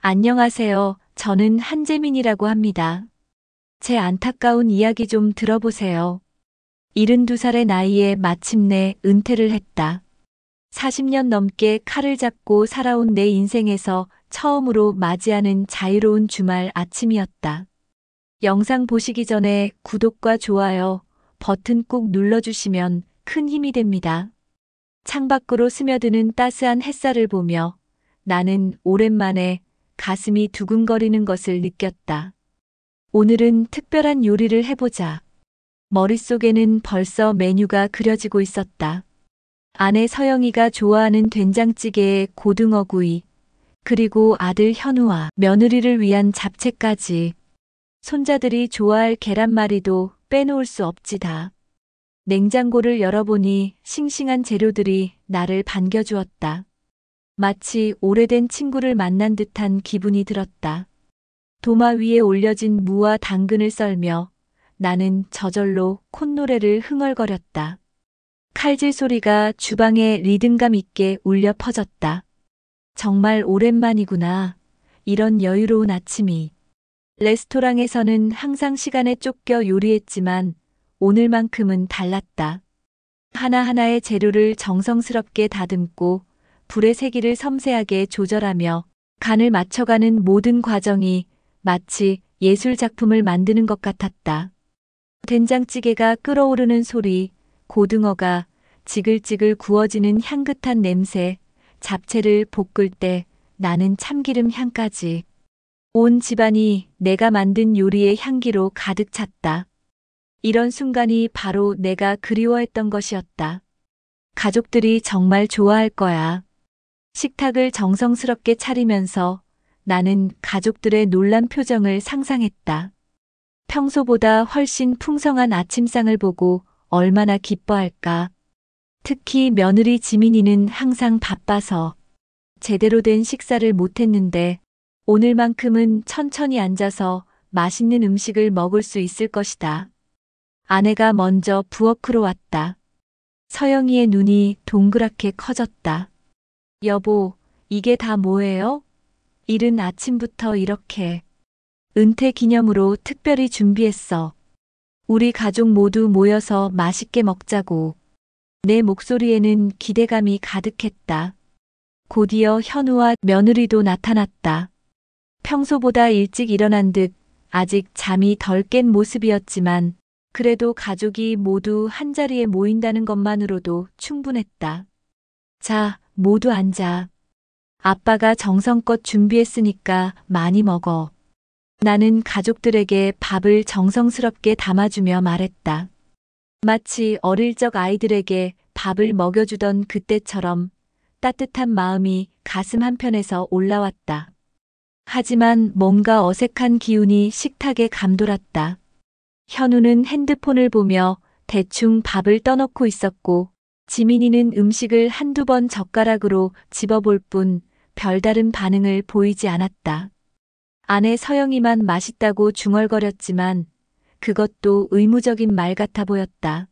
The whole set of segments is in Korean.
안녕하세요. 저는 한재민이라고 합니다. 제 안타까운 이야기 좀 들어보세요. 72살의 나이에 마침내 은퇴를 했다. 40년 넘게 칼을 잡고 살아온 내 인생에서 처음으로 맞이하는 자유로운 주말 아침이었다. 영상 보시기 전에 구독과 좋아요 버튼 꼭 눌러주시면 큰 힘이 됩니다. 창밖으로 스며드는 따스한 햇살을 보며 나는 오랜만에 가슴이 두근거리는 것을 느꼈다. 오늘은 특별한 요리를 해보자. 머릿속에는 벌써 메뉴가 그려지고 있었다. 아내 서영이가 좋아하는 된장찌개에 고등어구이, 그리고 아들 현우와 며느리를 위한 잡채까지. 손자들이 좋아할 계란말이도 빼놓을 수 없지다. 냉장고를 열어보니 싱싱한 재료들이 나를 반겨주었다. 마치 오래된 친구를 만난 듯한 기분이 들었다. 도마 위에 올려진 무와 당근을 썰며 나는 저절로 콧노래를 흥얼거렸다. 칼질 소리가 주방에 리듬감 있게 울려 퍼졌다. 정말 오랜만이구나. 이런 여유로운 아침이. 레스토랑에서는 항상 시간에 쫓겨 요리했지만 오늘만큼은 달랐다. 하나하나의 재료를 정성스럽게 다듬고 불의 세기를 섬세하게 조절하며 간을 맞춰가는 모든 과정이 마치 예술 작품을 만드는 것 같았다. 된장찌개가 끓어오르는 소리, 고등어가 지글지글 구워지는 향긋한 냄새, 잡채를 볶을 때 나는 참기름 향까지. 온 집안이 내가 만든 요리의 향기로 가득 찼다. 이런 순간이 바로 내가 그리워했던 것이었다. 가족들이 정말 좋아할 거야. 식탁을 정성스럽게 차리면서 나는 가족들의 놀란 표정을 상상했다. 평소보다 훨씬 풍성한 아침상을 보고 얼마나 기뻐할까. 특히 며느리 지민이는 항상 바빠서 제대로 된 식사를 못했는데 오늘만큼은 천천히 앉아서 맛있는 음식을 먹을 수 있을 것이다. 아내가 먼저 부엌으로 왔다. 서영이의 눈이 동그랗게 커졌다. 여보, 이게 다 뭐예요? 이른 아침부터 이렇게. 은퇴 기념으로 특별히 준비했어. 우리 가족 모두 모여서 맛있게 먹자고. 내 목소리에는 기대감이 가득했다. 곧이어 현우와 며느리도 나타났다. 평소보다 일찍 일어난 듯 아직 잠이 덜 깬 모습이었지만 그래도 가족이 모두 한자리에 모인다는 것만으로도 충분했다. 자, 모두 앉아. 아빠가 정성껏 준비했으니까 많이 먹어. 나는 가족들에게 밥을 정성스럽게 담아주며 말했다. 마치 어릴 적 아이들에게 밥을 먹여주던 그때처럼 따뜻한 마음이 가슴 한편에서 올라왔다. 하지만 뭔가 어색한 기운이 식탁에 감돌았다. 현우는 핸드폰을 보며 대충 밥을 떠넣고 있었고 지민이는 음식을 한두 번 젓가락으로 집어볼 뿐 별다른 반응을 보이지 않았다. 아내 서영이만 맛있다고 중얼거렸지만 그것도 의무적인 말 같아 보였다.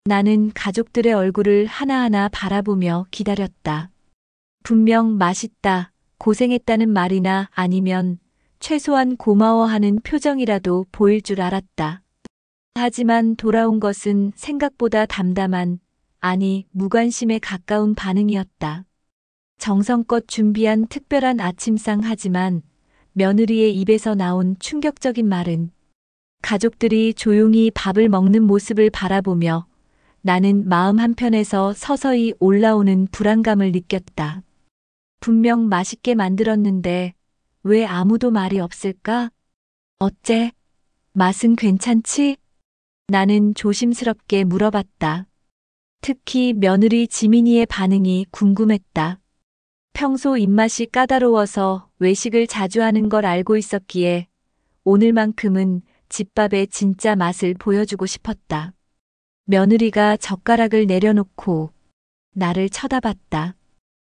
나는 가족들의 얼굴을 하나하나 바라보며 기다렸다. 분명 맛있다, 고생했다는 말이나 아니면 최소한 고마워하는 표정이라도 보일 줄 알았다. 하지만 돌아온 것은 생각보다 담담한, 아니 무관심에 가까운 반응이었다. 정성껏 준비한 특별한 아침상 하지만 며느리의 입에서 나온 충격적인 말은 가족들이 조용히 밥을 먹는 모습을 바라보며 나는 마음 한편에서 서서히 올라오는 불안감을 느꼈다. 분명 맛있게 만들었는데 왜 아무도 말이 없을까? 어째? 맛은 괜찮지? 나는 조심스럽게 물어봤다. 특히 며느리 지민이의 반응이 궁금했다. 평소 입맛이 까다로워서 외식을 자주 하는 걸 알고 있었기에 오늘만큼은 집밥의 진짜 맛을 보여주고 싶었다. 며느리가 젓가락을 내려놓고 나를 쳐다봤다.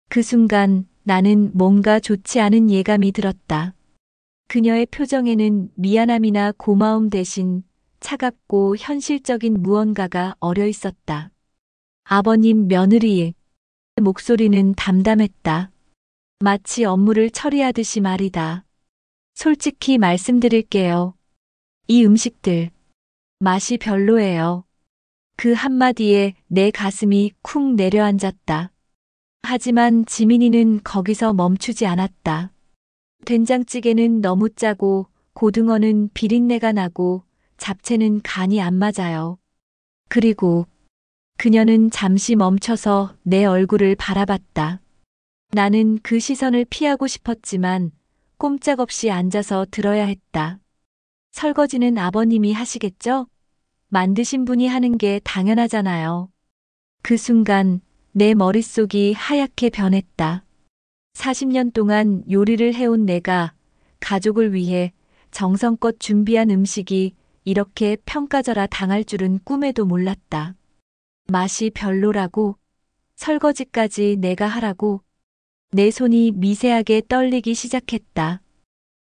그 순간 나는 뭔가 좋지 않은 예감이 들었다. 그녀의 표정에는 미안함이나 고마움 대신 차갑고 현실적인 무언가가 어려 있었다. 아버님, 며느리의 목소리는 담담했다. 마치 업무를 처리하듯이 말이다. 솔직히 말씀드릴게요. 이 음식들, 맛이 별로예요. 그 한마디에 내 가슴이 쿵 내려앉았다. 하지만 지민이는 거기서 멈추지 않았다. 된장찌개는 너무 짜고 고등어는 비린내가 나고 잡채는 간이 안 맞아요. 그리고 그녀는 잠시 멈춰서 내 얼굴을 바라봤다. 나는 그 시선을 피하고 싶었지만 꼼짝없이 앉아서 들어야 했다. 설거지는 아버님이 하시겠죠? 만드신 분이 하는 게 당연하잖아요. 그 순간 내 머릿속이 하얗게 변했다. 40년 동안 요리를 해온 내가 가족을 위해 정성껏 준비한 음식이 이렇게 평가절하 당할 줄은 꿈에도 몰랐다. 맛이 별로라고, 설거지까지 내가 하라고. 내 손이 미세하게 떨리기 시작했다.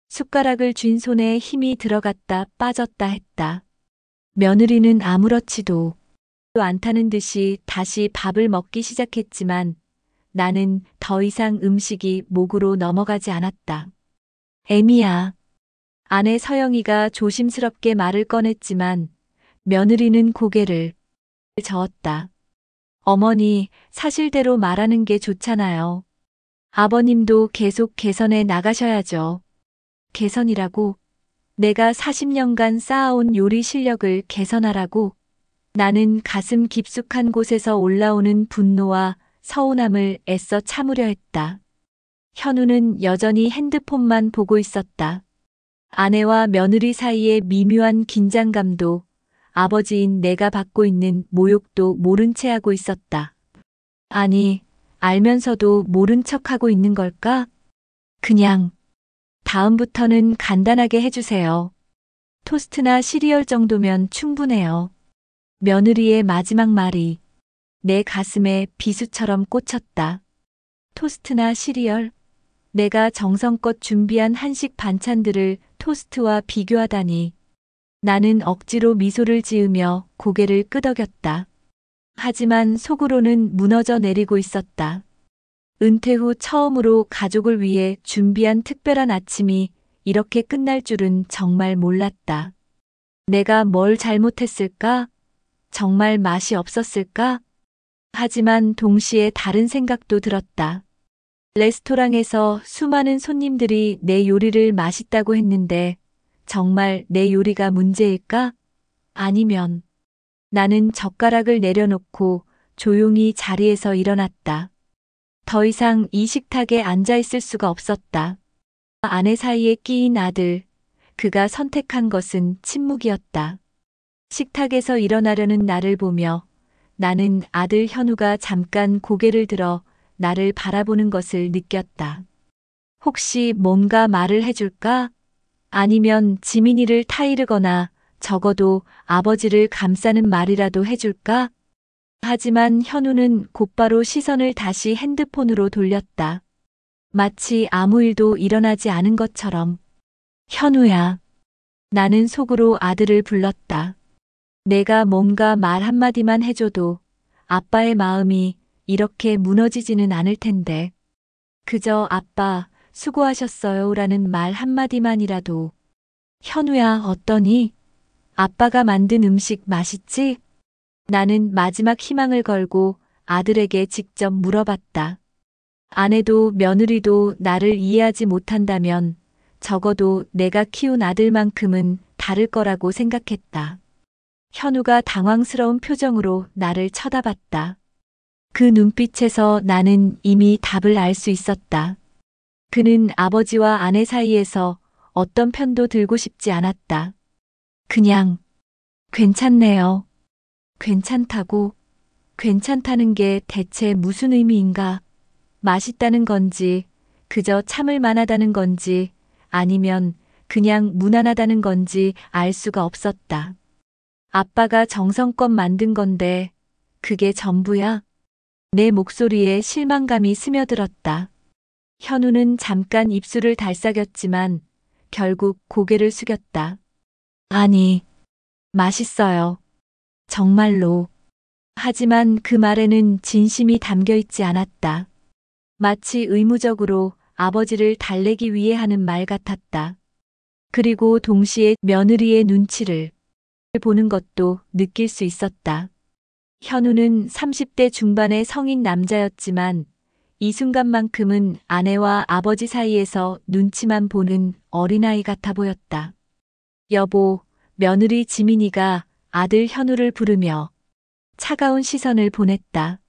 숟가락을 쥔 손에 힘이 들어갔다 빠졌다 했다. 며느리는 아무렇지도 않다는 듯이 다시 밥을 먹기 시작했지만 나는 더 이상 음식이 목으로 넘어가지 않았다. 애미야. 아내 서영이가 조심스럽게 말을 꺼냈지만 며느리는 고개를 저었다. 어머니, 사실대로 말하는 게 좋잖아요. 아버님도 계속 개선해 나가셔야죠. 개선이라고? 내가 40년간 쌓아온 요리 실력을 개선하라고? 나는 가슴 깊숙한 곳에서 올라오는 분노와 서운함을 애써 참으려 했다. 현우는 여전히 핸드폰만 보고 있었다. 아내와 며느리 사이의 미묘한 긴장감도 아버지인 내가 받고 있는 모욕도 모른 채 하고 있었다. 아니, 알면서도 모른 척하고 있는 걸까? 그냥 다음부터는 간단하게 해주세요. 토스트나 시리얼 정도면 충분해요. 며느리의 마지막 말이 내 가슴에 비수처럼 꽂혔다. 토스트나 시리얼? 내가 정성껏 준비한 한식 반찬들을 토스트와 비교하다니. 나는 억지로 미소를 지으며 고개를 끄덕였다. 하지만 속으로는 무너져 내리고 있었다. 은퇴 후 처음으로 가족을 위해 준비한 특별한 아침이 이렇게 끝날 줄은 정말 몰랐다. 내가 뭘 잘못했을까? 정말 맛이 없었을까? 하지만 동시에 다른 생각도 들었다. 레스토랑에서 수많은 손님들이 내 요리를 맛있다고 했는데 정말 내 요리가 문제일까? 아니면 나는 젓가락을 내려놓고 조용히 자리에서 일어났다. 더 이상 이 식탁에 앉아 있을 수가 없었다. 아내 사이에 끼인 아들, 그가 선택한 것은 침묵이었다. 식탁에서 일어나려는 나를 보며 나는 아들 현우가 잠깐 고개를 들어 나를 바라보는 것을 느꼈다. 혹시 뭔가 말을 해줄까? 아니면 지민이를 타이르거나 적어도 아버지를 감싸는 말이라도 해줄까? 하지만 현우는 곧바로 시선을 다시 핸드폰으로 돌렸다. 마치 아무 일도 일어나지 않은 것처럼. 현우야. 나는 속으로 아들을 불렀다. 내가 뭔가 말 한마디만 해줘도 아빠의 마음이 이렇게 무너지지는 않을 텐데. 그저 아빠, 수고하셨어요 라는 말 한마디만이라도. 현우야, 어떠니? 아빠가 만든 음식 맛있지? 나는 마지막 희망을 걸고 아들에게 직접 물어봤다. 아내도 며느리도 나를 이해하지 못한다면 적어도 내가 키운 아들만큼은 다를 거라고 생각했다. 현우가 당황스러운 표정으로 나를 쳐다봤다. 그 눈빛에서 나는 이미 답을 알 수 있었다. 그는 아버지와 아내 사이에서 어떤 편도 들고 싶지 않았다. 그냥 괜찮네요. 괜찮다고, 괜찮다는 게 대체 무슨 의미인가? 맛있다는 건지, 그저 참을 만하다는 건지, 아니면 그냥 무난하다는 건지 알 수가 없었다. 아빠가 정성껏 만든 건데, 그게 전부야? 내 목소리에 실망감이 스며들었다. 현우는 잠깐 입술을 달싹였지만 결국 고개를 숙였다. 아니, 맛있어요. 정말로. 하지만 그 말에는 진심이 담겨 있지 않았다. 마치 의무적으로 아버지를 달래기 위해 하는 말 같았다. 그리고 동시에 며느리의 눈치를 보는 것도 느낄 수 있었다. 현우는 30대 중반의 성인 남자였지만 이 순간만큼은 아내와 아버지 사이에서 눈치만 보는 어린아이 같아 보였다. 여보, 며느리 지민이가 아들 현우를 부르며 차가운 시선을 보냈다.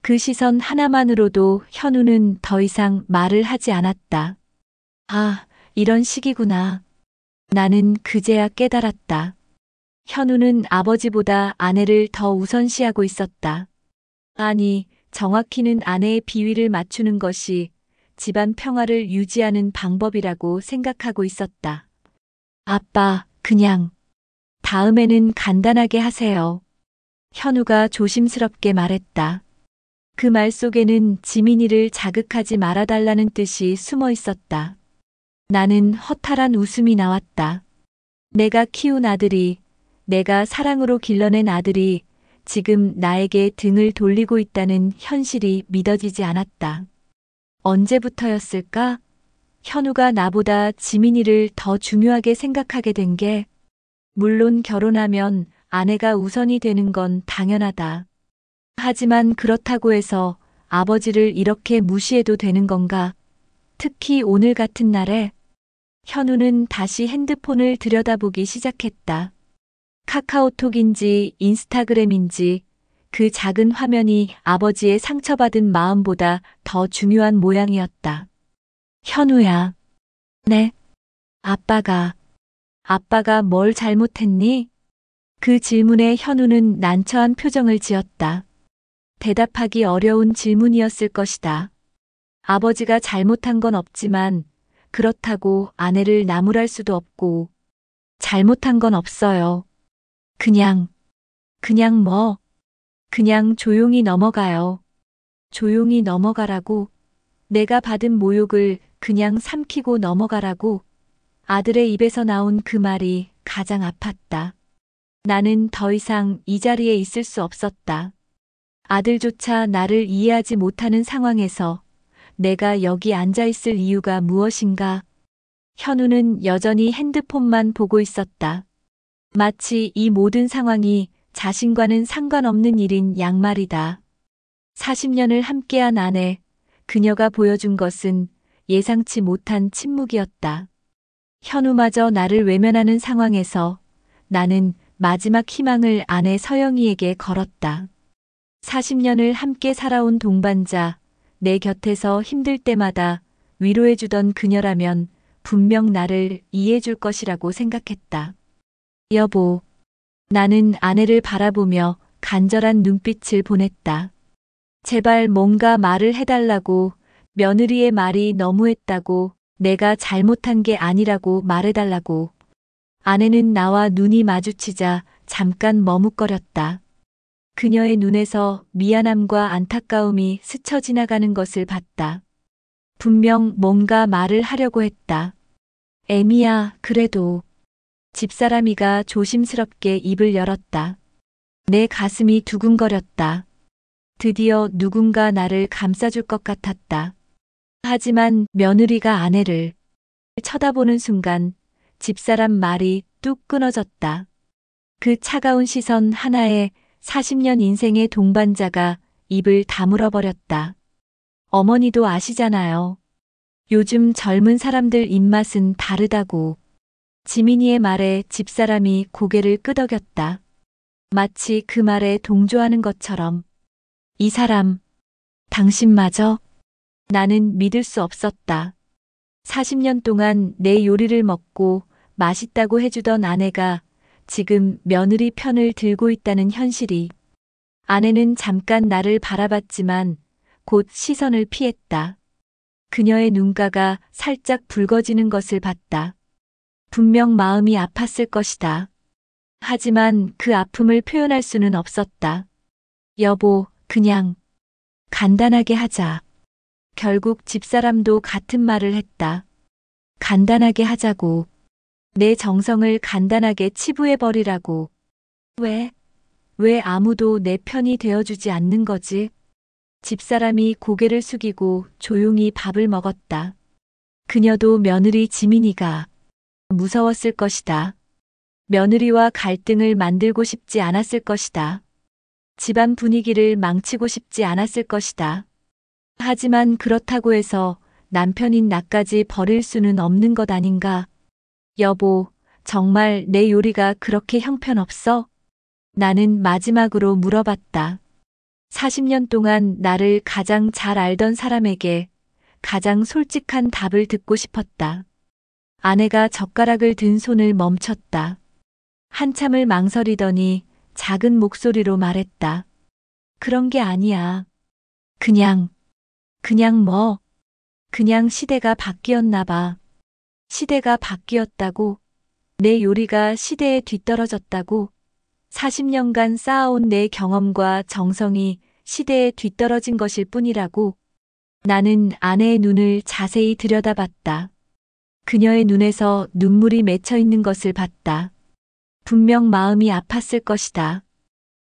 그 시선 하나만으로도 현우는 더 이상 말을 하지 않았다. 아, 이런 식이구나. 나는 그제야 깨달았다. 현우는 아버지보다 아내를 더 우선시하고 있었다. 아니, 정확히는 아내의 비위를 맞추는 것이 집안 평화를 유지하는 방법이라고 생각하고 있었다. 아빠, 그냥 다음에는 간단하게 하세요. 현우가 조심스럽게 말했다. 그 말 속에는 지민이를 자극하지 말아달라는 뜻이 숨어 있었다. 나는 허탈한 웃음이 나왔다. 내가 키운 아들이, 내가 사랑으로 길러낸 아들이 지금 나에게 등을 돌리고 있다는 현실이 믿어지지 않았다. 언제부터였을까? 현우가 나보다 지민이를 더 중요하게 생각하게 된 게, 물론 결혼하면 아내가 우선이 되는 건 당연하다. 하지만 그렇다고 해서 아버지를 이렇게 무시해도 되는 건가? 특히 오늘 같은 날에 현우는 다시 핸드폰을 들여다보기 시작했다. 카카오톡인지 인스타그램인지 그 작은 화면이 아버지의 상처받은 마음보다 더 중요한 모양이었다. 현우야. 네. 아빠가 뭘 잘못했니? 그 질문에 현우는 난처한 표정을 지었다. 대답하기 어려운 질문이었을 것이다. 아버지가 잘못한 건 없지만 그렇다고 아내를 나무랄 수도 없고 잘못한 건 없어요. 그냥 그냥 조용히 넘어가요. 조용히 넘어가라고. 내가 받은 모욕을 그냥 삼키고 넘어가라고. 아들의 입에서 나온 그 말이 가장 아팠다. 나는 더 이상 이 자리에 있을 수 없었다. 아들조차 나를 이해하지 못하는 상황에서 내가 여기 앉아 있을 이유가 무엇인가? 현우는 여전히 핸드폰만 보고 있었다. 마치 이 모든 상황이 자신과는 상관없는 일인 양말이다. 40년을 함께한 아내, 그녀가 보여준 것은 예상치 못한 침묵이었다. 현우마저 나를 외면하는 상황에서 나는 마지막 희망을 아내 서영이에게 걸었다. 40년을 함께 살아온 동반자, 내 곁에서 힘들 때마다 위로해주던 그녀라면 분명 나를 이해해줄 것이라고 생각했다. 여보, 나는 아내를 바라보며 간절한 눈빛을 보냈다. 제발 뭔가 말을 해달라고, 며느리의 말이 너무했다고, 내가 잘못한 게 아니라고 말해달라고. 아내는 나와 눈이 마주치자 잠깐 머뭇거렸다. 그녀의 눈에서 미안함과 안타까움이 스쳐 지나가는 것을 봤다. 분명 뭔가 말을 하려고 했다. 애미야, 그래도. 집사람이가 조심스럽게 입을 열었다. 내 가슴이 두근거렸다. 드디어 누군가 나를 감싸줄 것 같았다. 하지만 며느리가 아내를 쳐다보는 순간 집사람 말이 뚝 끊어졌다. 그 차가운 시선 하나에 40년 인생의 동반자가 입을 다물어 버렸다. 어머니도 아시잖아요. 요즘 젊은 사람들 입맛은 다르다고. 지민이의 말에 집사람이 고개를 끄덕였다. 마치 그 말에 동조하는 것처럼. 이 사람, 당신마저? 나는 믿을 수 없었다. 40년 동안 내 요리를 먹고 맛있다고 해주던 아내가 지금 며느리 편을 들고 있다는 현실이. 아내는 잠깐 나를 바라봤지만 곧 시선을 피했다. 그녀의 눈가가 살짝 붉어지는 것을 봤다. 분명 마음이 아팠을 것이다. 하지만 그 아픔을 표현할 수는 없었다. 여보, 그냥 간단하게 하자. 결국 집사람도 같은 말을 했다. 간단하게 하자고. 내 정성을 간단하게 치부해버리라고. 왜 아무도 내 편이 되어주지 않는 거지? 집사람이 고개를 숙이고 조용히 밥을 먹었다. 그녀도 며느리 지민이가 무서웠을 것이다. 며느리와 갈등을 만들고 싶지 않았을 것이다. 집안 분위기를 망치고 싶지 않았을 것이다. 하지만 그렇다고 해서 남편인 나까지 버릴 수는 없는 것 아닌가? 여보, 정말 내 요리가 그렇게 형편없어? 나는 마지막으로 물어봤다. 40년 동안 나를 가장 잘 알던 사람에게 가장 솔직한 답을 듣고 싶었다. 아내가 젓가락을 든 손을 멈췄다. 한참을 망설이더니 작은 목소리로 말했다. 그런 게 아니야. 그냥 뭐, 그냥 시대가 바뀌었나 봐. 시대가 바뀌었다고? 내 요리가 시대에 뒤떨어졌다고? 40년간 쌓아온 내 경험과 정성이 시대에 뒤떨어진 것일 뿐이라고? 나는 아내의 눈을 자세히 들여다봤다. 그녀의 눈에서 눈물이 맺혀 있는 것을 봤다. 분명 마음이 아팠을 것이다.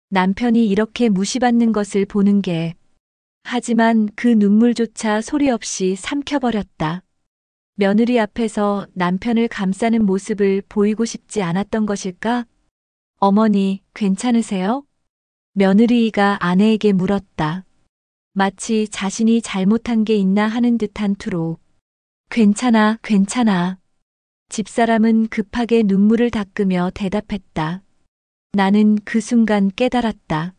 남편이 이렇게 무시받는 것을 보는 게. 하지만 그 눈물조차 소리 없이 삼켜버렸다. 며느리 앞에서 남편을 감싸는 모습을 보이고 싶지 않았던 것일까? 어머니, 괜찮으세요? 며느리가 아내에게 물었다. 마치 자신이 잘못한 게 있나 하는 듯한 투로. 괜찮아, 괜찮아. 집사람은 급하게 눈물을 닦으며 대답했다. 나는 그 순간 깨달았다.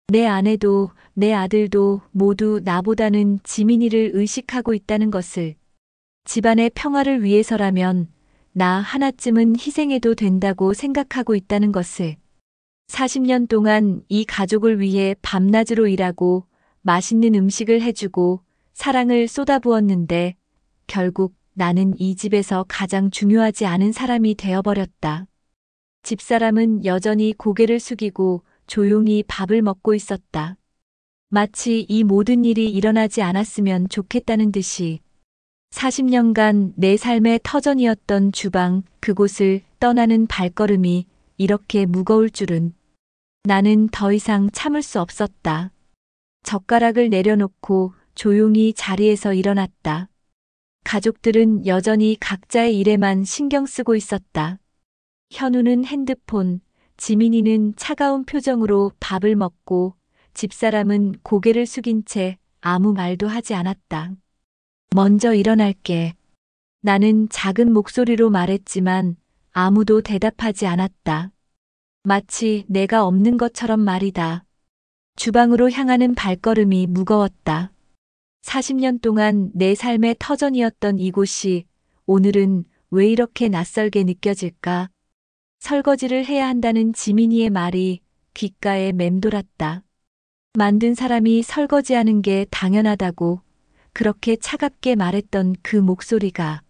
내 아내도 내 아들도 모두 나보다는 지민이를 의식하고 있다는 것을. 집안의 평화를 위해서라면 나 하나쯤은 희생해도 된다고 생각하고 있다는 것을. 40년 동안 이 가족을 위해 밤낮으로 일하고 맛있는 음식을 해주고 사랑을 쏟아부었는데 결국 나는 이 집에서 가장 중요하지 않은 사람이 되어버렸다. 집사람은 여전히 고개를 숙이고 조용히 밥을 먹고 있었다. 마치 이 모든 일이 일어나지 않았으면 좋겠다는 듯이. 40년간 내 삶의 터전이었던 주방, 그곳을 떠나는 발걸음이 이렇게 무거울 줄은. 나는 더 이상 참을 수 없었다. 젓가락을 내려놓고 조용히 자리에서 일어났다. 가족들은 여전히 각자의 일에만 신경 쓰고 있었다. 현우는 핸드폰, 지민이는 차가운 표정으로 밥을 먹고 집사람은 고개를 숙인 채 아무 말도 하지 않았다. 먼저 일어날게. 나는 작은 목소리로 말했지만 아무도 대답하지 않았다. 마치 내가 없는 것처럼 말이다. 주방으로 향하는 발걸음이 무거웠다. 40년 동안 내 삶의 터전이었던 이곳이 오늘은 왜 이렇게 낯설게 느껴질까? 설거지를 해야 한다는 지민이의 말이 귓가에 맴돌았다. 만든 사람이 설거지하는 게 당연하다고 그렇게 차갑게 말했던 그 목소리가.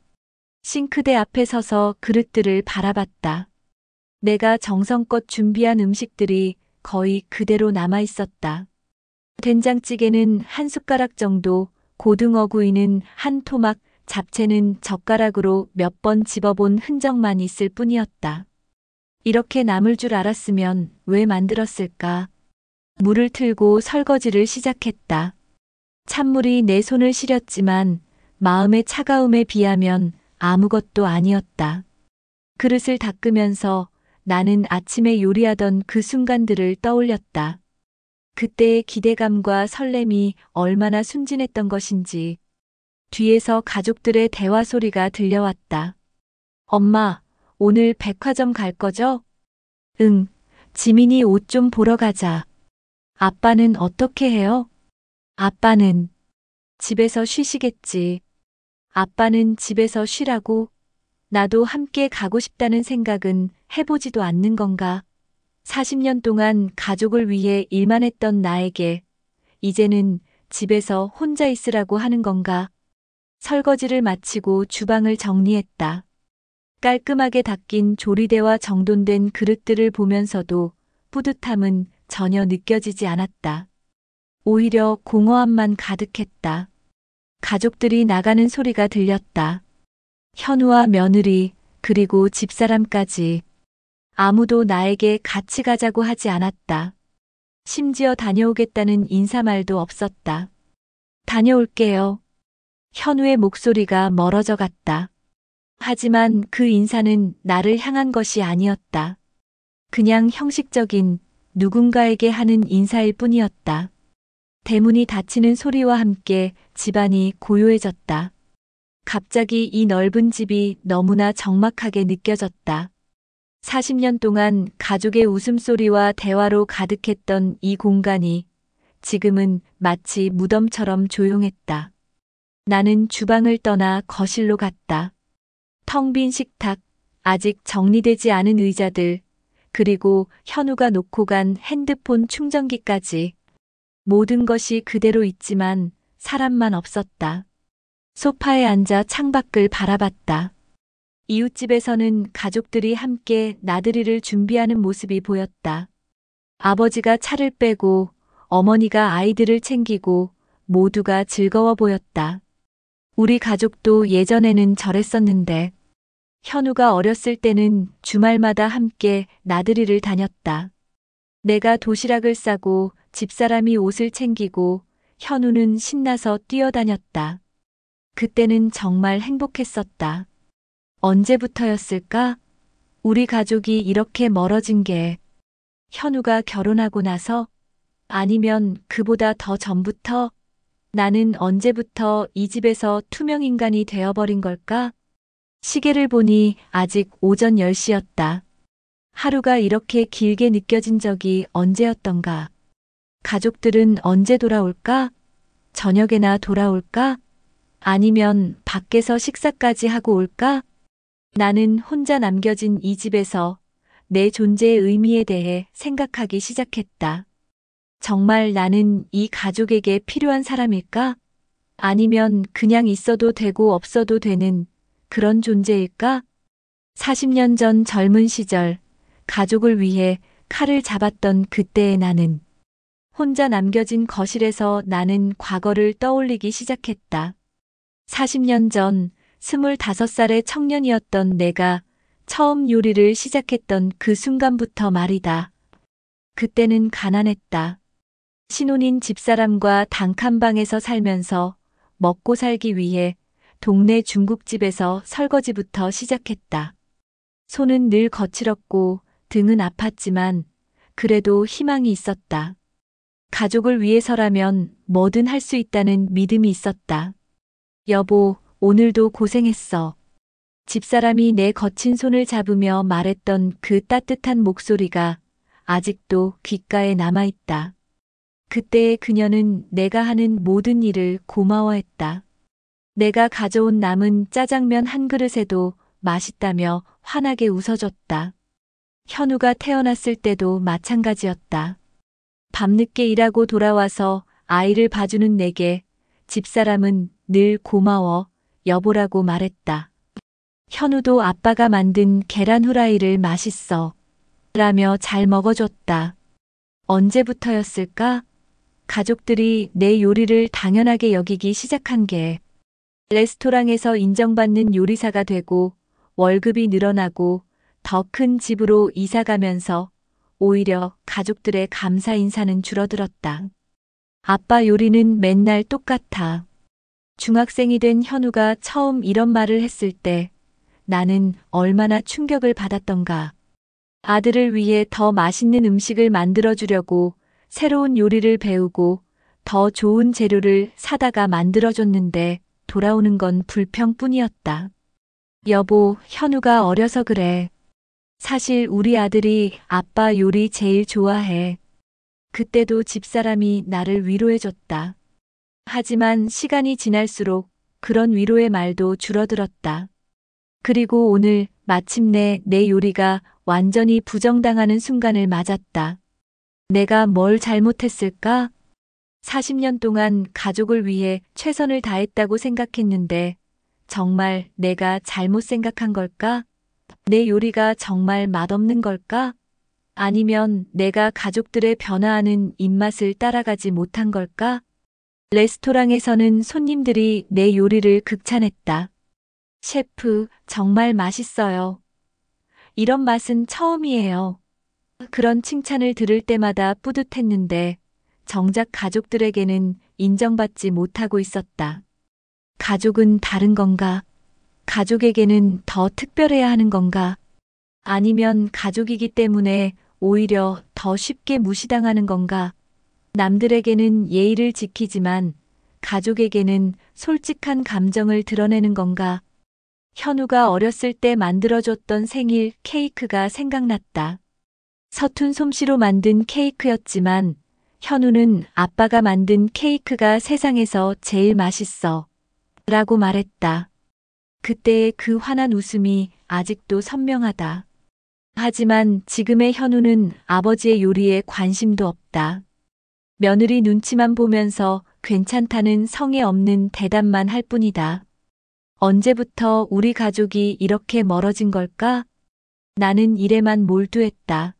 싱크대 앞에 서서 그릇들을 바라봤다. 내가 정성껏 준비한 음식들이 거의 그대로 남아 있었다. 된장찌개는 한 숟가락 정도, 고등어구이는 한 토막, 잡채는 젓가락으로 몇 번 집어본 흔적만 있을 뿐이었다. 이렇게 남을 줄 알았으면 왜 만들었을까? 물을 틀고 설거지를 시작했다. 찬물이 내 손을 시렸지만 마음의 차가움에 비하면 아무것도 아니었다. 그릇을 닦으면서 나는 아침에 요리하던 그 순간들을 떠올렸다. 그때의 기대감과 설렘이 얼마나 순진했던 것인지. 뒤에서 가족들의 대화 소리가 들려왔다. 엄마, 오늘 백화점 갈 거죠? 응, 지민이 옷 좀 보러 가자. 아빠는 어떻게 해요? 아빠는 집에서 쉬시겠지. 아빠는 집에서 쉬라고? 나도 함께 가고 싶다는 생각은 해보지도 않는 건가? 40년 동안 가족을 위해 일만 했던 나에게 이제는 집에서 혼자 있으라고 하는 건가? 설거지를 마치고 주방을 정리했다. 깔끔하게 닦인 조리대와 정돈된 그릇들을 보면서도 뿌듯함은 전혀 느껴지지 않았다. 오히려 공허함만 가득했다. 가족들이 나가는 소리가 들렸다. 현우와 며느리, 그리고 집사람까지. 아무도 나에게 같이 가자고 하지 않았다. 심지어 다녀오겠다는 인사말도 없었다. 다녀올게요. 현우의 목소리가 멀어져 갔다. 하지만 그 인사는 나를 향한 것이 아니었다. 그냥 형식적인 누군가에게 하는 인사일 뿐이었다. 대문이 닫히는 소리와 함께 집안이 고요해졌다. 갑자기 이 넓은 집이 너무나 적막하게 느껴졌다. 40년 동안 가족의 웃음소리와 대화로 가득했던 이 공간이 지금은 마치 무덤처럼 조용했다. 나는 주방을 떠나 거실로 갔다. 텅 빈 식탁, 아직 정리되지 않은 의자들, 그리고 현우가 놓고 간 핸드폰 충전기까지. 모든 것이 그대로 있지만 사람만 없었다. 소파에 앉아 창밖을 바라봤다. 이웃집에서는 가족들이 함께 나들이를 준비하는 모습이 보였다. 아버지가 차를 빼고 어머니가 아이들을 챙기고 모두가 즐거워 보였다. 우리 가족도 예전에는 저랬었는데 현우가 어렸을 때는 주말마다 함께 나들이를 다녔다. 내가 도시락을 싸고 집사람이 옷을 챙기고 현우는 신나서 뛰어다녔다. 그때는 정말 행복했었다. 언제부터였을까? 우리 가족이 이렇게 멀어진 게 현우가 결혼하고 나서 아니면 그보다 더 전부터 나는 언제부터 이 집에서 투명인간이 되어버린 걸까? 시계를 보니 아직 오전 10시였다. 하루가 이렇게 길게 느껴진 적이 언제였던가? 가족들은 언제 돌아올까? 저녁에나 돌아올까? 아니면 밖에서 식사까지 하고 올까? 나는 혼자 남겨진 이 집에서 내 존재의 의미에 대해 생각하기 시작했다. 정말 나는 이 가족에게 필요한 사람일까? 아니면 그냥 있어도 되고 없어도 되는 그런 존재일까? 40년 전 젊은 시절 가족을 위해 칼을 잡았던 그때의 나는 혼자 남겨진 거실에서 나는 과거를 떠올리기 시작했다. 40년 전 25살의 청년이었던 내가 처음 요리를 시작했던 그 순간부터 말이다. 그때는 가난했다. 신혼인 집사람과 단칸방에서 살면서 먹고 살기 위해 동네 중국집에서 설거지부터 시작했다. 손은 늘 거칠었고 등은 아팠지만 그래도 희망이 있었다. 가족을 위해서라면 뭐든 할 수 있다는 믿음이 있었다. 여보, 오늘도 고생했어. 집사람이 내 거친 손을 잡으며 말했던 그 따뜻한 목소리가 아직도 귓가에 남아있다. 그때의 그녀는 내가 하는 모든 일을 고마워했다. 내가 가져온 남은 짜장면 한 그릇에도 맛있다며 환하게 웃어줬다. 현우가 태어났을 때도 마찬가지였다. 밤늦게 일하고 돌아와서 아이를 봐주는 내게 집사람은 늘 고마워, 여보라고 말했다. 현우도 아빠가 만든 계란 후라이를 맛있어 라며 잘 먹어줬다. 언제부터였을까? 가족들이 내 요리를 당연하게 여기기 시작한 게 레스토랑에서 인정받는 요리사가 되고 월급이 늘어나고 더 큰 집으로 이사가면서 오히려 가족들의 감사 인사는 줄어들었다. 아빠 요리는 맨날 똑같아. 중학생이 된 현우가 처음 이런 말을 했을 때 나는 얼마나 충격을 받았던가. 아들을 위해 더 맛있는 음식을 만들어주려고 새로운 요리를 배우고 더 좋은 재료를 사다가 만들어줬는데 돌아오는 건 불평뿐이었다. 여보, 현우가 어려서 그래. 사실 우리 아들이 아빠 요리 제일 좋아해. 그때도 집사람이 나를 위로해줬다. 하지만 시간이 지날수록 그런 위로의 말도 줄어들었다. 그리고 오늘 마침내 내 요리가 완전히 부정당하는 순간을 맞았다. 내가 뭘 잘못했을까? 40년 동안 가족을 위해 최선을 다했다고 생각했는데 정말 내가 잘못 생각한 걸까? 내 요리가 정말 맛없는 걸까? 아니면 내가 가족들의 변화하는 입맛을 따라가지 못한 걸까? 레스토랑에서는 손님들이 내 요리를 극찬했다. 셰프, 정말 맛있어요. 이런 맛은 처음이에요. 그런 칭찬을 들을 때마다 뿌듯했는데 정작 가족들에게는 인정받지 못하고 있었다. 가족은 다른 건가? 가족에게는 더 특별해야 하는 건가? 아니면 가족이기 때문에 오히려 더 쉽게 무시당하는 건가? 남들에게는 예의를 지키지만 가족에게는 솔직한 감정을 드러내는 건가? 현우가 어렸을 때 만들어줬던 생일 케이크가 생각났다. 서툰 솜씨로 만든 케이크였지만 현우는 아빠가 만든 케이크가 세상에서 제일 맛있어 라고 말했다. 그때의 그 환한 웃음이 아직도 선명하다. 하지만 지금의 현우는 아버지의 요리에 관심도 없다. 며느리 눈치만 보면서 괜찮다는 성에 없는 대답만 할 뿐이다. 언제부터 우리 가족이 이렇게 멀어진 걸까? 나는 일에만 몰두했다.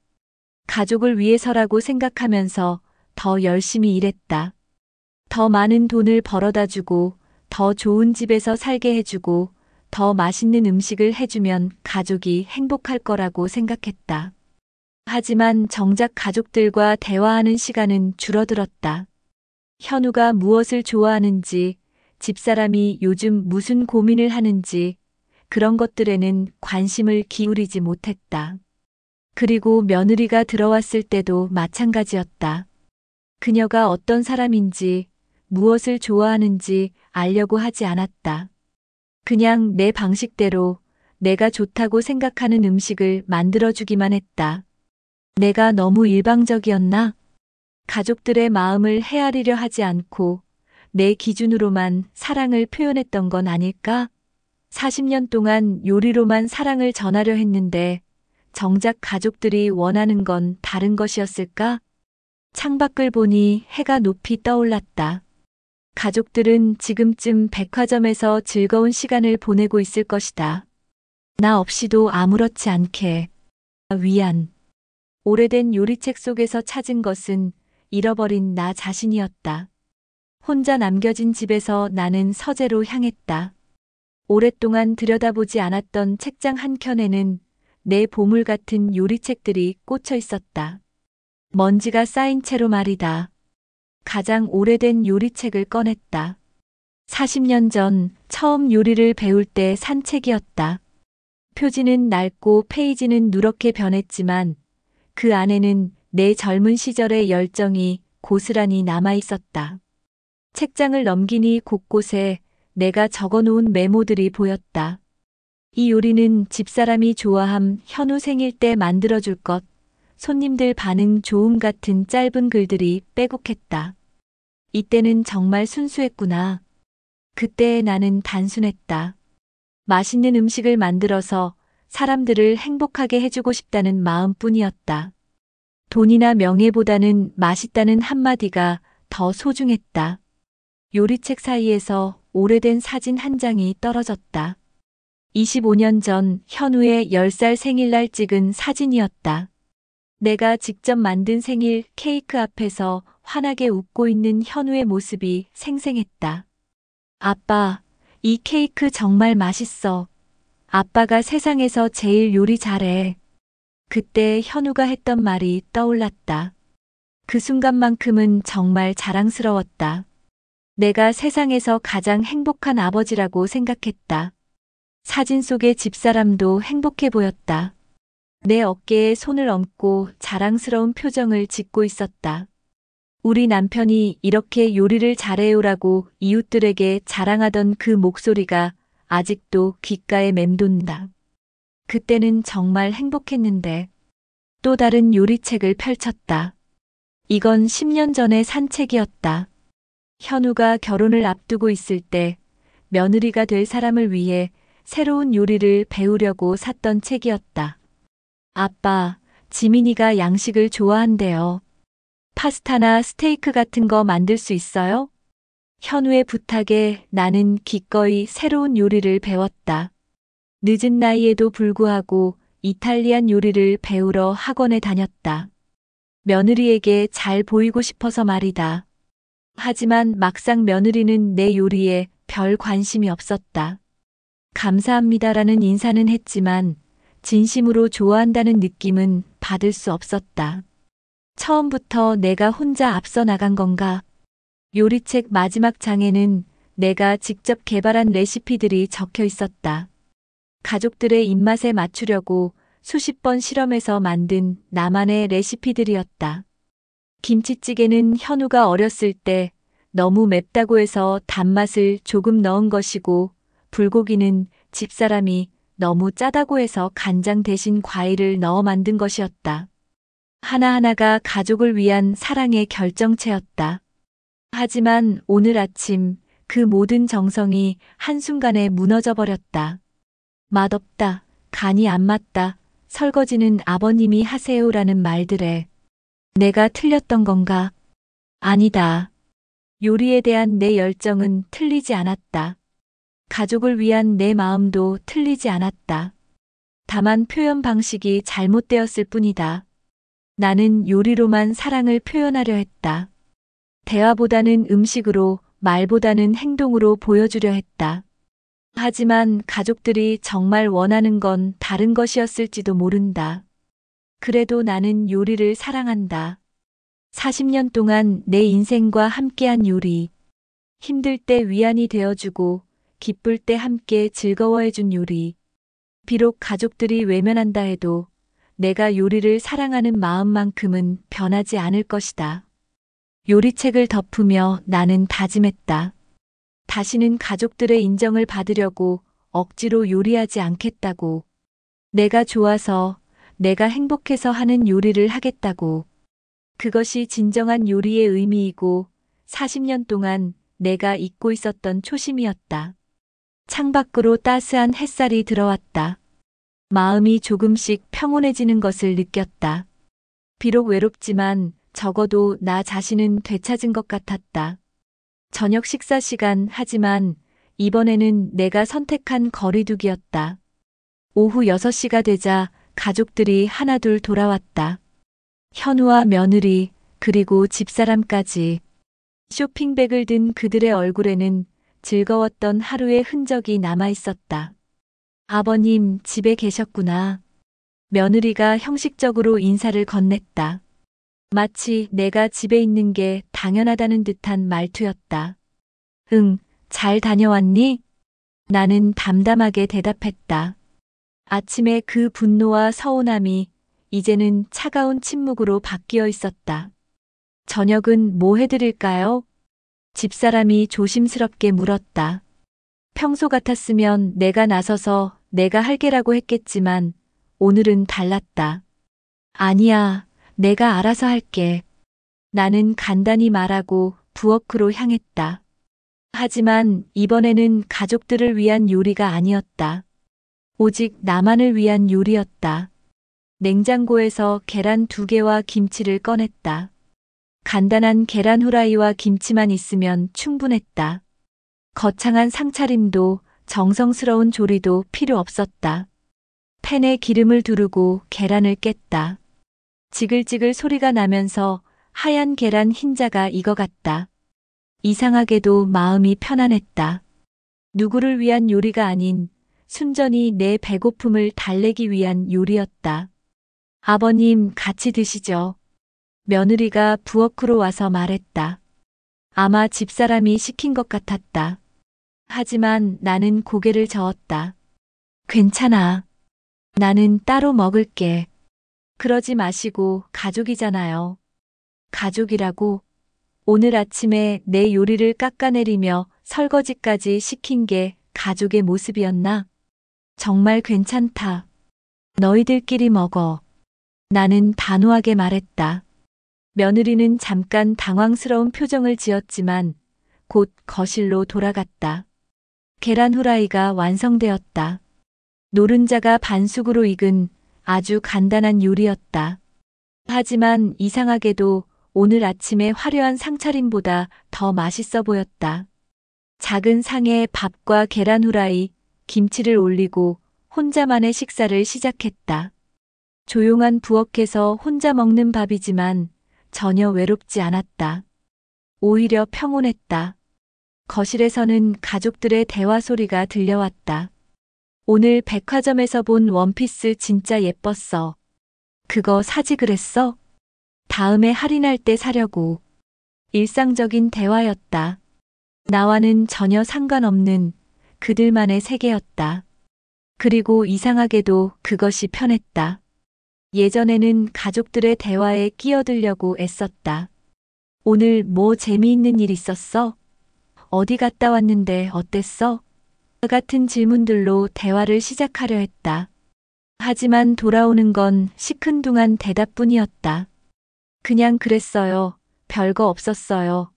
가족을 위해서라고 생각하면서 더 열심히 일했다. 더 많은 돈을 벌어다 주고, 더 좋은 집에서 살게 해주고, 더 맛있는 음식을 해주면 가족이 행복할 거라고 생각했다. 하지만 정작 가족들과 대화하는 시간은 줄어들었다. 현우가 무엇을 좋아하는지, 집사람이 요즘 무슨 고민을 하는지, 그런 것들에는 관심을 기울이지 못했다. 그리고 며느리가 들어왔을 때도 마찬가지였다. 그녀가 어떤 사람인지, 무엇을 좋아하는지 알려고 하지 않았다. 그냥 내 방식대로 내가 좋다고 생각하는 음식을 만들어주기만 했다. 내가 너무 일방적이었나? 가족들의 마음을 헤아리려 하지 않고 내 기준으로만 사랑을 표현했던 건 아닐까? 40년 동안 요리로만 사랑을 전하려 했는데 정작 가족들이 원하는 건 다른 것이었을까? 창밖을 보니 해가 높이 떠올랐다. 가족들은 지금쯤 백화점에서 즐거운 시간을 보내고 있을 것이다. 나 없이도 아무렇지 않게. 위안. 오래된 요리책 속에서 찾은 것은 잃어버린 나 자신이었다. 혼자 남겨진 집에서 나는 서재로 향했다. 오랫동안 들여다보지 않았던 책장 한켠에는 내 보물 같은 요리책들이 꽂혀 있었다. 먼지가 쌓인 채로 말이다. 가장 오래된 요리책을 꺼냈다. 40년 전 처음 요리를 배울 때 산 책이었다. 표지는 낡고 페이지는 누렇게 변했지만 그 안에는 내 젊은 시절의 열정이 고스란히 남아 있었다. 책장을 넘기니 곳곳에 내가 적어놓은 메모들이 보였다. 이 요리는 집사람이 좋아함 현우 생일 때 만들어줄 것, 손님들 반응 좋음 같은 짧은 글들이 빼곡했다. 이때는 정말 순수했구나. 그때의 나는 단순했다. 맛있는 음식을 만들어서 사람들을 행복하게 해주고 싶다는 마음뿐이었다. 돈이나 명예보다는 맛있다는 한마디가 더 소중했다. 요리책 사이에서 오래된 사진 한 장이 떨어졌다. 25년 전 현우의 10살 생일날 찍은 사진이었다. 내가 직접 만든 생일 케이크 앞에서 환하게 웃고 있는 현우의 모습이 생생했다. 아빠, 이 케이크 정말 맛있어. 아빠가 세상에서 제일 요리 잘해. 그때 현우가 했던 말이 떠올랐다. 그 순간만큼은 정말 자랑스러웠다. 내가 세상에서 가장 행복한 아버지라고 생각했다. 사진 속의 집사람도 행복해 보였다. 내 어깨에 손을 얹고 자랑스러운 표정을 짓고 있었다. 우리 남편이 이렇게 요리를 잘해요라고 이웃들에게 자랑하던 그 목소리가 아직도 귓가에 맴돈다. 그때는 정말 행복했는데 또 다른 요리책을 펼쳤다. 이건 10년 전의 산 책이었다. 현우가 결혼을 앞두고 있을 때 며느리가 될 사람을 위해 새로운 요리를 배우려고 샀던 책이었다. 아빠, 지민이가 양식을 좋아한대요. 파스타나 스테이크 같은 거 만들 수 있어요? 현우의 부탁에 나는 기꺼이 새로운 요리를 배웠다. 늦은 나이에도 불구하고 이탈리안 요리를 배우러 학원에 다녔다. 며느리에게 잘 보이고 싶어서 말이다. 하지만 막상 며느리는 내 요리에 별 관심이 없었다. 감사합니다라는 인사는 했지만 진심으로 좋아한다는 느낌은 받을 수 없었다. 처음부터 내가 혼자 앞서 나간 건가? 요리책 마지막 장에는 내가 직접 개발한 레시피들이 적혀 있었다. 가족들의 입맛에 맞추려고 수십 번 실험해서 만든 나만의 레시피들이었다. 김치찌개는 현우가 어렸을 때 너무 맵다고 해서 단맛을 조금 넣은 것이고, 불고기는 집사람이 너무 짜다고 해서 간장 대신 과일을 넣어 만든 것이었다. 하나하나가 가족을 위한 사랑의 결정체였다. 하지만 오늘 아침 그 모든 정성이 한순간에 무너져 버렸다. 맛없다, 간이 안 맞다, 설거지는 아버님이 하세요라는 말들에 내가 틀렸던 건가? 아니다. 요리에 대한 내 열정은 틀리지 않았다. 가족을 위한 내 마음도 틀리지 않았다. 다만 표현 방식이 잘못되었을 뿐이다. 나는 요리로만 사랑을 표현하려 했다. 대화보다는 음식으로, 말보다는 행동으로 보여주려 했다. 하지만 가족들이 정말 원하는 건 다른 것이었을지도 모른다. 그래도 나는 요리를 사랑한다. 40년 동안 내 인생과 함께한 요리. 힘들 때 위안이 되어주고, 기쁠 때 함께 즐거워해준 요리. 비록 가족들이 외면한다 해도 내가 요리를 사랑하는 마음만큼은 변하지 않을 것이다. 요리책을 덮으며 나는 다짐했다. 다시는 가족들의 인정을 받으려고 억지로 요리하지 않겠다고. 내가 좋아서, 내가 행복해서 하는 요리를 하겠다고. 그것이 진정한 요리의 의미이고 40년 동안 내가 잊고 있었던 초심이었다. 창밖으로 따스한 햇살이 들어왔다. 마음이 조금씩 평온해지는 것을 느꼈다. 비록 외롭지만 적어도 나 자신은 되찾은 것 같았다. 저녁 식사 시간, 하지만 이번에는 내가 선택한 거리두기였다. 오후 6시가 되자 가족들이 하나둘 돌아왔다. 현우와 며느리, 그리고 집사람까지. 쇼핑백을 든 그들의 얼굴에는 즐거웠던 하루의 흔적이 남아 있었다. 아버님, 집에 계셨구나. 며느리가 형식적으로 인사를 건넸다. 마치 내가 집에 있는 게 당연하다는 듯한 말투였다. 응, 잘 다녀왔니? 나는 담담하게 대답했다. 아침에 그 분노와 서운함이 이제는 차가운 침묵으로 바뀌어 있었다. 저녁은 뭐 해드릴까요? 집사람이 조심스럽게 물었다. 평소 같았으면 내가 나서서 내가 할게라고 했겠지만 오늘은 달랐다. 아니야, 내가 알아서 할게. 나는 간단히 말하고 부엌으로 향했다. 하지만 이번에는 가족들을 위한 요리가 아니었다. 오직 나만을 위한 요리였다. 냉장고에서 계란 2개와 김치를 꺼냈다. 간단한 계란 후라이와 김치만 있으면 충분했다. 거창한 상차림도 정성스러운 조리도 필요 없었다. 팬에 기름을 두르고 계란을 깼다. 지글지글 소리가 나면서 하얀 계란 흰자가 익어갔다. 이상하게도 마음이 편안했다. 누구를 위한 요리가 아닌 순전히 내 배고픔을 달래기 위한 요리였다. 아버님, 같이 드시죠. 며느리가 부엌으로 와서 말했다. 아마 집사람이 시킨 것 같았다. 하지만 나는 고개를 저었다. 괜찮아. 나는 따로 먹을게. 그러지 마시고, 가족이잖아요. 가족이라고? 오늘 아침에 내 요리를 깎아내리며 설거지까지 시킨 게 가족의 모습이었나? 정말 괜찮다. 너희들끼리 먹어. 나는 단호하게 말했다. 며느리는 잠깐 당황스러운 표정을 지었지만 곧 거실로 돌아갔다. 계란 후라이가 완성되었다. 노른자가 반숙으로 익은 아주 간단한 요리였다. 하지만 이상하게도 오늘 아침의 화려한 상차림보다 더 맛있어 보였다. 작은 상에 밥과 계란 후라이, 김치를 올리고 혼자만의 식사를 시작했다. 조용한 부엌에서 혼자 먹는 밥이지만 전혀 외롭지 않았다. 오히려 평온했다. 거실에서는 가족들의 대화 소리가 들려왔다. 오늘 백화점에서 본 원피스 진짜 예뻤어. 그거 사지 그랬어? 다음에 할인할 때 사려고. 일상적인 대화였다. 나와는 전혀 상관없는 그들만의 세계였다. 그리고 이상하게도 그것이 편했다. 예전에는 가족들의 대화에 끼어들려고 애썼다. 오늘 뭐 재미있는 일 있었어? 어디 갔다 왔는데 어땠어? 같은 질문들로 대화를 시작하려 했다. 하지만 돌아오는 건 시큰둥한 대답뿐이었다. 그냥 그랬어요. 별거 없었어요.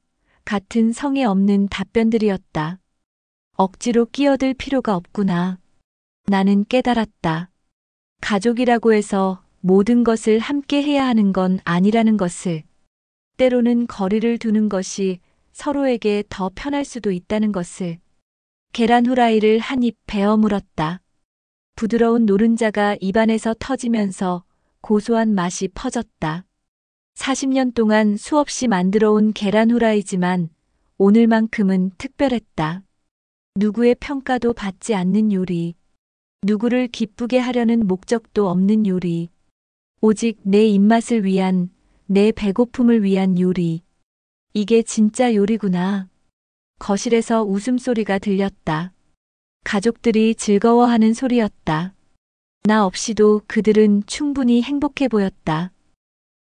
같은 성의 없는 답변들이었다. 억지로 끼어들 필요가 없구나. 나는 깨달았다. 가족이라고 해서 모든 것을 함께 해야 하는 건 아니라는 것을. 때로는 거리를 두는 것이 서로에게 더 편할 수도 있다는 것을. 계란 후라이를 한 입 베어 물었다. 부드러운 노른자가 입안에서 터지면서 고소한 맛이 퍼졌다. 40년 동안 수없이 만들어온 계란 후라이지만 오늘만큼은 특별했다. 누구의 평가도 받지 않는 요리. 누구를 기쁘게 하려는 목적도 없는 요리. 오직 내 입맛을 위한, 내 배고픔을 위한 요리. 이게 진짜 요리구나. 거실에서 웃음소리가 들렸다. 가족들이 즐거워하는 소리였다. 나 없이도 그들은 충분히 행복해 보였다.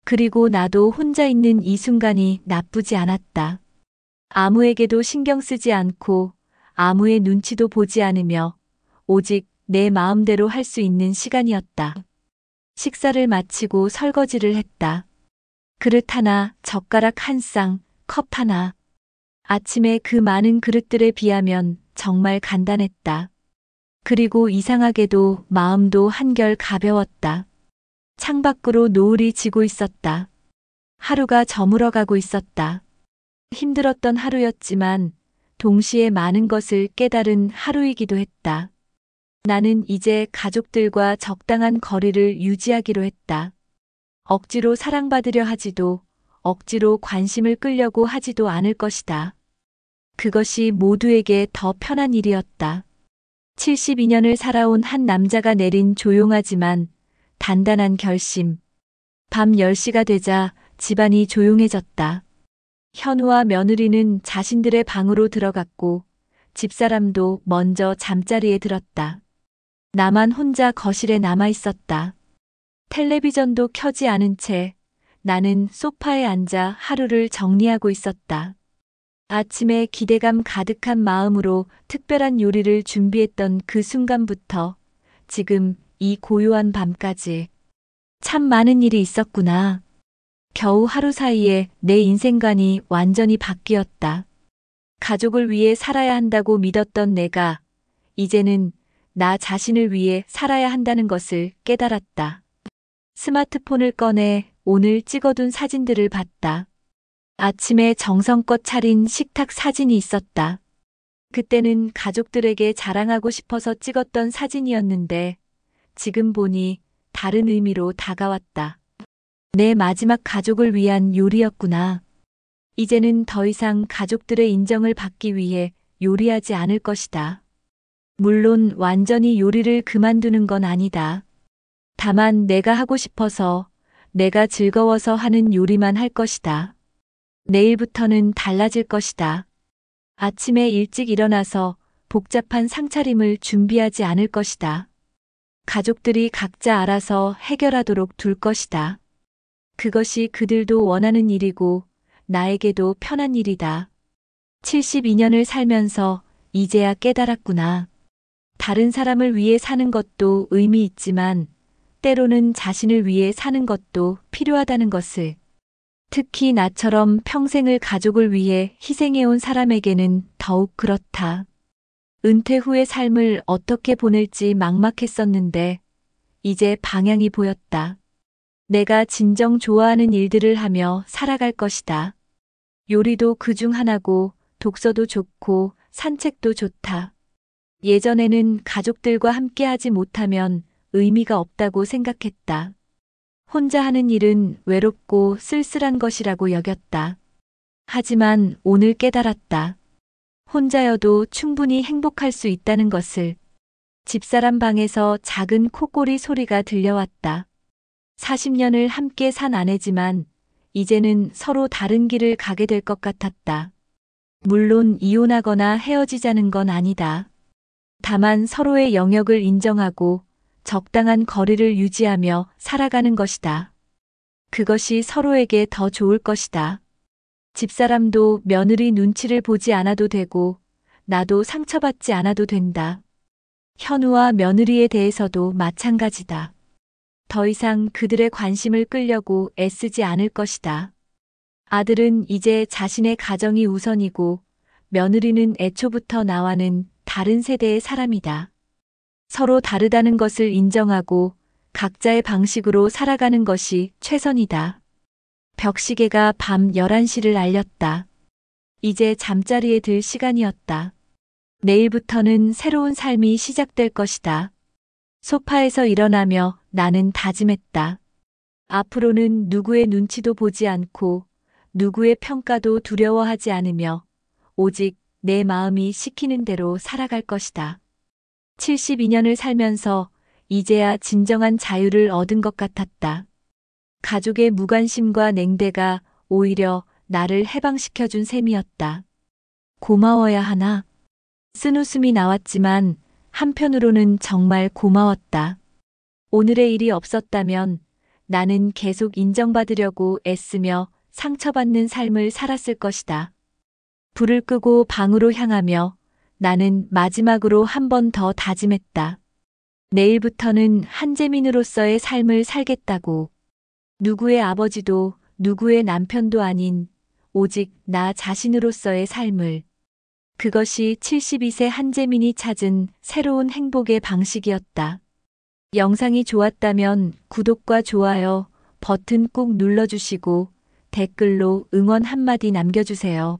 그리고 나도 혼자 있는 이 순간이 나쁘지 않았다. 아무에게도 신경 쓰지 않고 아무의 눈치도 보지 않으며 오직 내 마음대로 할 수 있는 시간이었다. 식사를 마치고 설거지를 했다. 그릇 하나, 젓가락 한 쌍, 컵 하나. 아침에 그 많은 그릇들에 비하면 정말 간단했다. 그리고 이상하게도 마음도 한결 가벼웠다. 창밖으로 노을이 지고 있었다. 하루가 저물어가고 있었다. 힘들었던 하루였지만 동시에 많은 것을 깨달은 하루이기도 했다. 나는 이제 가족들과 적당한 거리를 유지하기로 했다. 억지로 사랑받으려 하지도, 억지로 관심을 끌려고 하지도 않을 것이다. 그것이 모두에게 더 편한 일이었다. 72년을 살아온 한 남자가 내린 조용하지만 단단한 결심. 밤 10시가 되자 집안이 조용해졌다. 현우와 며느리는 자신들의 방으로 들어갔고 집사람도 먼저 잠자리에 들었다. 나만 혼자 거실에 남아 있었다. 텔레비전도 켜지 않은 채 나는 소파에 앉아 하루를 정리하고 있었다. 아침에 기대감 가득한 마음으로 특별한 요리를 준비했던 그 순간부터 지금 이 고요한 밤까지 참 많은 일이 있었구나. 겨우 하루 사이에 내 인생관이 완전히 바뀌었다. 가족을 위해 살아야 한다고 믿었던 내가 이제는 나 자신을 위해 살아야 한다는 것을 깨달았다. 스마트폰을 꺼내 오늘 찍어둔 사진들을 봤다. 아침에 정성껏 차린 식탁 사진이 있었다. 그때는 가족들에게 자랑하고 싶어서 찍었던 사진이었는데 지금 보니 다른 의미로 다가왔다. 내 마지막 가족을 위한 요리였구나. 이제는 더 이상 가족들의 인정을 받기 위해 요리하지 않을 것이다. 물론 완전히 요리를 그만두는 건 아니다. 다만 내가 하고 싶어서, 내가 즐거워서 하는 요리만 할 것이다. 내일부터는 달라질 것이다. 아침에 일찍 일어나서 복잡한 상차림을 준비하지 않을 것이다. 가족들이 각자 알아서 해결하도록 둘 것이다. 그것이 그들도 원하는 일이고 나에게도 편한 일이다. 72년을 살면서 이제야 깨달았구나. 다른 사람을 위해 사는 것도 의미 있지만 때로는 자신을 위해 사는 것도 필요하다는 것을. 특히 나처럼 평생을 가족을 위해 희생해온 사람에게는 더욱 그렇다. 은퇴 후의 삶을 어떻게 보낼지 막막했었는데 이제 방향이 보였다. 내가 진정 좋아하는 일들을 하며 살아갈 것이다. 요리도 그중 하나고 독서도 좋고 산책도 좋다. 예전에는 가족들과 함께 하지 못하면 의미가 없다고 생각했다. 혼자 하는 일은 외롭고 쓸쓸한 것이라고 여겼다. 하지만 오늘 깨달았다. 혼자여도 충분히 행복할 수 있다는 것을. 집사람 방에서 작은 코골이 소리가 들려왔다. 40년을 함께 산 아내지만 이제는 서로 다른 길을 가게 될 것 같았다. 물론 이혼하거나 헤어지자는 건 아니다. 다만 서로의 영역을 인정하고 적당한 거리를 유지하며 살아가는 것이다. 그것이 서로에게 더 좋을 것이다. 집사람도 며느리 눈치를 보지 않아도 되고 나도 상처받지 않아도 된다. 현우와 며느리에 대해서도 마찬가지다. 더 이상 그들의 관심을 끌려고 애쓰지 않을 것이다. 아들은 이제 자신의 가정이 우선이고 며느리는 애초부터 나와는 다른 세대의 사람이다. 서로 다르다는 것을 인정하고 각자의 방식으로 살아가는 것이 최선이다. 벽시계가 밤 11시를 알렸다. 이제 잠자리에 들 시간이었다. 내일부터는 새로운 삶이 시작될 것이다. 소파에서 일어나며 나는 다짐했다. 앞으로는 누구의 눈치도 보지 않고 누구의 평가도 두려워하지 않으며 오직 내 마음이 시키는 대로 살아갈 것이다. 72년을 살면서 이제야 진정한 자유를 얻은 것 같았다. 가족의 무관심과 냉대가 오히려 나를 해방시켜준 셈이었다. 고마워야 하나? 쓴웃음이 나왔지만 한편으로는 정말 고마웠다. 오늘의 일이 없었다면 나는 계속 인정받으려고 애쓰며 상처받는 삶을 살았을 것이다. 불을 끄고 방으로 향하며 나는 마지막으로 한 번 더 다짐했다. 내일부터는 한재민으로서의 삶을 살겠다고. 누구의 아버지도 누구의 남편도 아닌 오직 나 자신으로서의 삶을. 그것이 72세 한재민이 찾은 새로운 행복의 방식이었다. 영상이 좋았다면 구독과 좋아요 버튼 꼭 눌러주시고 댓글로 응원 한마디 남겨주세요.